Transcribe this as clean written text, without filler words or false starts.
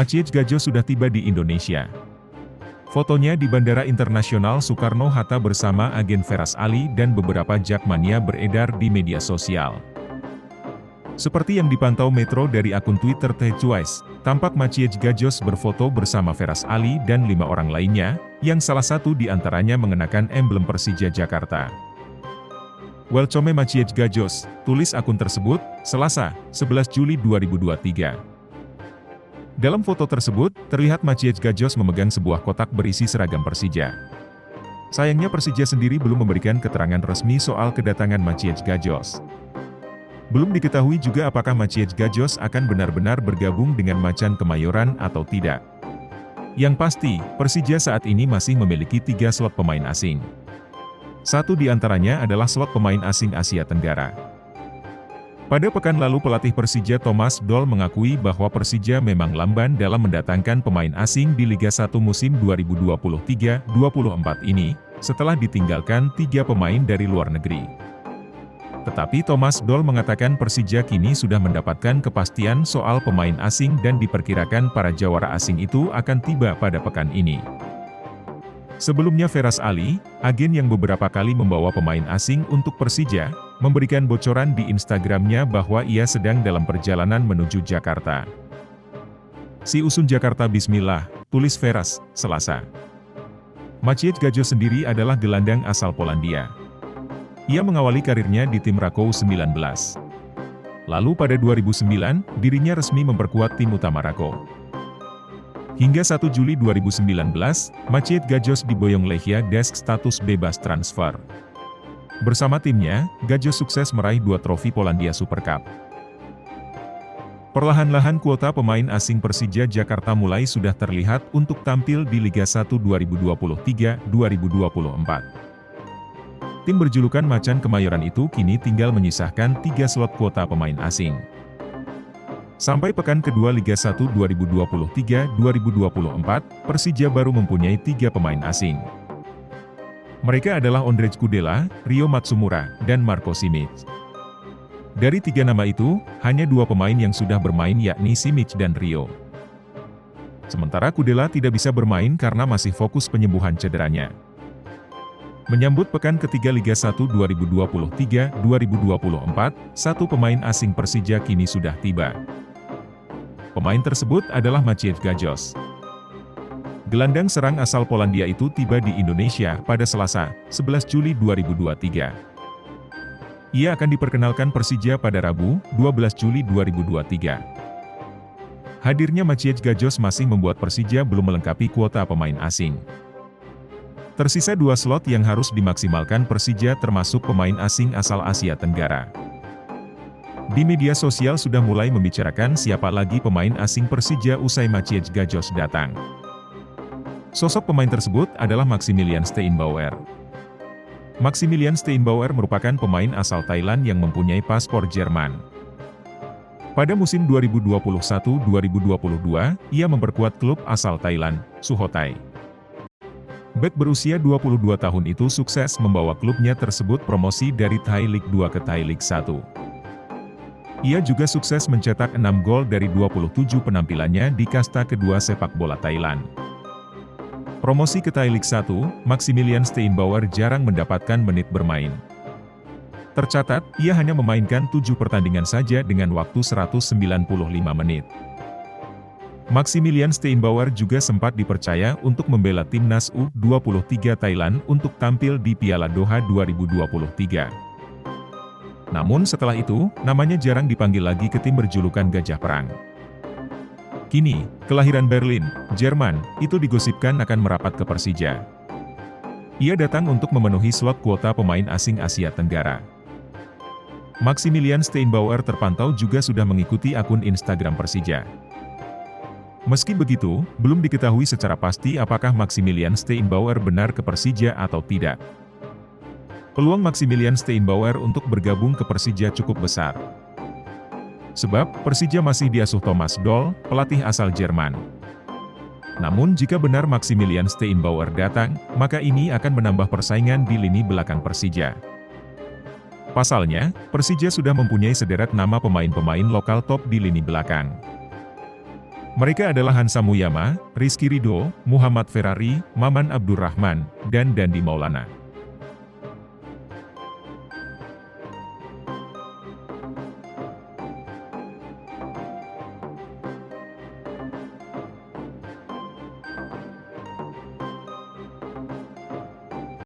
Maciej Gajos sudah tiba di Indonesia. Fotonya di Bandara Internasional Soekarno-Hatta bersama agen Feras Ali dan beberapa jakmania beredar di media sosial. Seperti yang dipantau Metro dari akun Twitter TheChoice, tampak Maciej Gajos berfoto bersama Feras Ali dan 5 orang lainnya, yang salah satu di antaranya mengenakan emblem Persija Jakarta. Welcome Maciej Gajos, tulis akun tersebut, Selasa, 11 Juli 2023. Dalam foto tersebut, terlihat Maciej Gajos memegang sebuah kotak berisi seragam Persija. Sayangnya Persija sendiri belum memberikan keterangan resmi soal kedatangan Maciej Gajos. Belum diketahui juga apakah Maciej Gajos akan benar-benar bergabung dengan Macan Kemayoran atau tidak. Yang pasti, Persija saat ini masih memiliki 3 slot pemain asing. Satu di antaranya adalah slot pemain asing Asia Tenggara. Pada pekan lalu pelatih Persija Thomas Doll mengakui bahwa Persija memang lamban dalam mendatangkan pemain asing di Liga 1 musim 2023-24 ini, setelah ditinggalkan 3 pemain dari luar negeri. Tetapi Thomas Doll mengatakan Persija kini sudah mendapatkan kepastian soal pemain asing dan diperkirakan para jawara asing itu akan tiba pada pekan ini. Sebelumnya Feras Ali, agen yang beberapa kali membawa pemain asing untuk Persija, memberikan bocoran di Instagramnya bahwa ia sedang dalam perjalanan menuju Jakarta. Si Usun Jakarta Bismillah, tulis Feras, Selasa. Maciej Gajos sendiri adalah gelandang asal Polandia. Ia mengawali karirnya di tim Rakow 19. Lalu pada 2009, dirinya resmi memperkuat tim utama Rakow. Hingga 1 Juli 2019, Maciej Gajos diboyong Lechia Gdańsk status bebas transfer. Bersama timnya, Gajos sukses meraih 2 trofi Polandia Super Cup. Perlahan-lahan kuota pemain asing Persija Jakarta mulai sudah terlihat untuk tampil di Liga 1 2023-2024. Tim berjulukan Macan Kemayoran itu kini tinggal menyisahkan 3 slot kuota pemain asing. Sampai pekan kedua Liga 1 2023-2024, Persija baru mempunyai 3 pemain asing. Mereka adalah Ondrej Kudela, Rio Matsumura, dan Marko Simic. Dari 3 nama itu, hanya 2 pemain yang sudah bermain yakni Simic dan Rio. Sementara Kudela tidak bisa bermain karena masih fokus penyembuhan cederanya. Menyambut pekan ketiga Liga 1 2023-2024, 1 pemain asing Persija kini sudah tiba. Pemain tersebut adalah Maciej Gajos. Gelandang serang asal Polandia itu tiba di Indonesia pada Selasa, 11 Juli 2023. Ia akan diperkenalkan Persija pada Rabu, 12 Juli 2023. Hadirnya Maciej Gajos masih membuat Persija belum melengkapi kuota pemain asing. Tersisa 2 slot yang harus dimaksimalkan Persija termasuk pemain asing asal Asia Tenggara. Di media sosial sudah mulai membicarakan siapa lagi pemain asing Persija usai Maciej Gajos datang. Sosok pemain tersebut adalah Maximilian Steinbauer. Maximilian Steinbauer merupakan pemain asal Thailand yang mempunyai paspor Jerman. Pada musim 2021-2022, ia memperkuat klub asal Thailand, Sukhothai. Bek berusia 22 tahun itu sukses membawa klubnya tersebut promosi dari Thai League 2 ke Thai League 1. Ia juga sukses mencetak 6 gol dari 27 penampilannya di kasta kedua sepak bola Thailand. Promosi ke Thai League 1, Maximilian Steinbauer jarang mendapatkan menit bermain. Tercatat, ia hanya memainkan 7 pertandingan saja dengan waktu 195 menit. Maximilian Steinbauer juga sempat dipercaya untuk membela timnas U23 Thailand untuk tampil di Piala Doha 2023. Namun setelah itu, namanya jarang dipanggil lagi ke tim berjulukan Gajah Perang. Kini, kelahiran Berlin, Jerman, itu digosipkan akan merapat ke Persija. Ia datang untuk memenuhi slot kuota pemain asing Asia Tenggara. Maximilian Steinbauer terpantau juga sudah mengikuti akun Instagram Persija. Meski begitu, belum diketahui secara pasti apakah Maximilian Steinbauer benar ke Persija atau tidak. Peluang Maximilian Steinbauer untuk bergabung ke Persija cukup besar. Sebab, Persija masih diasuh Thomas Doll, pelatih asal Jerman. Namun jika benar Maximilian Steinbauer datang, maka ini akan menambah persaingan di lini belakang Persija. Pasalnya, Persija sudah mempunyai sederet nama pemain-pemain lokal top di lini belakang. Mereka adalah Hansa Muyama, Rizky Ridho, Muhammad Ferrari, Maman Abdurrahman, dan Dandi Maulana.